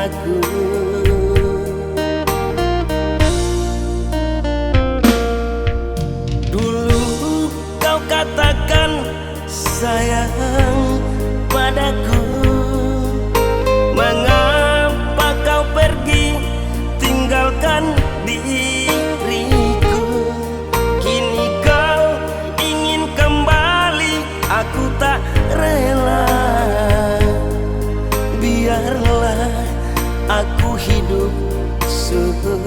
cintaku. Dulu kau katakan sayang padaku, mengapa kau pergi tinggalkan diriku? Kini kau ingin kembali, aku tak rela. Biarlah aku hidup sendiri.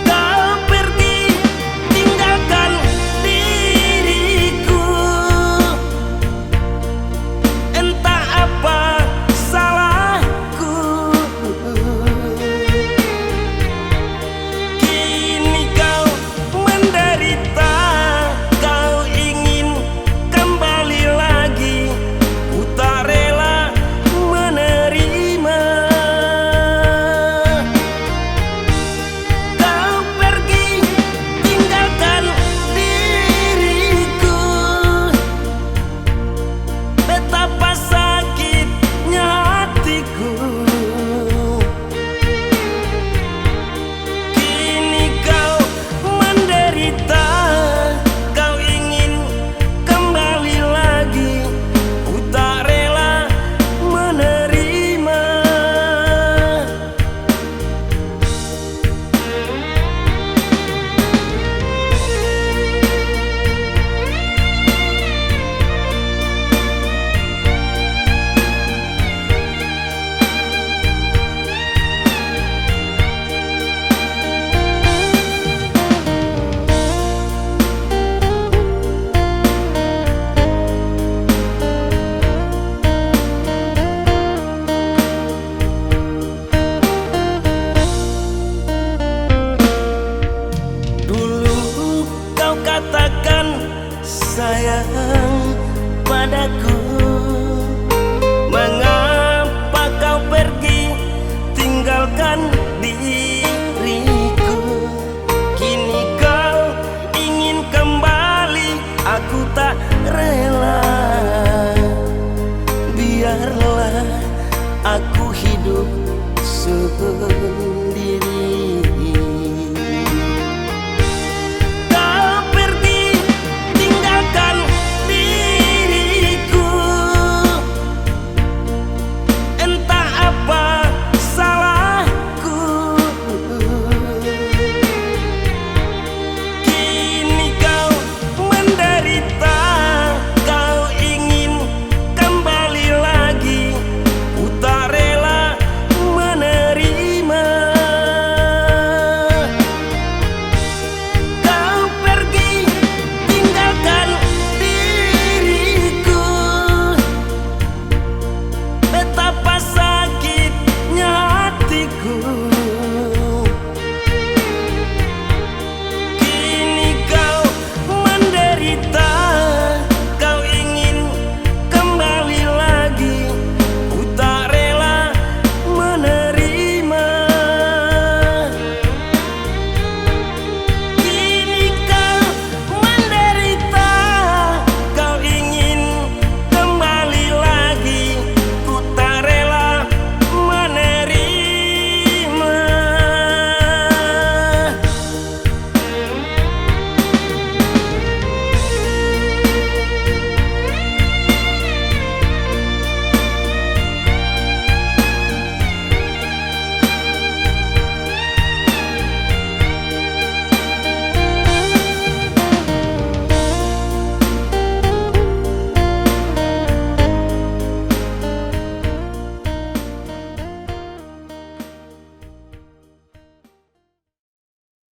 Kau pergi tinggalkan diriku, entah apa salahku. Kini kau menderita, kau ingin kembali lagi, ku tak rela menerima. Kau pergi tinggalkan diriku, betapa sakitnya hatiku. Kini kau menderita, kau ingin kembali lagi, ku tak rela menerima. Dulu kau katakan sayang padaku,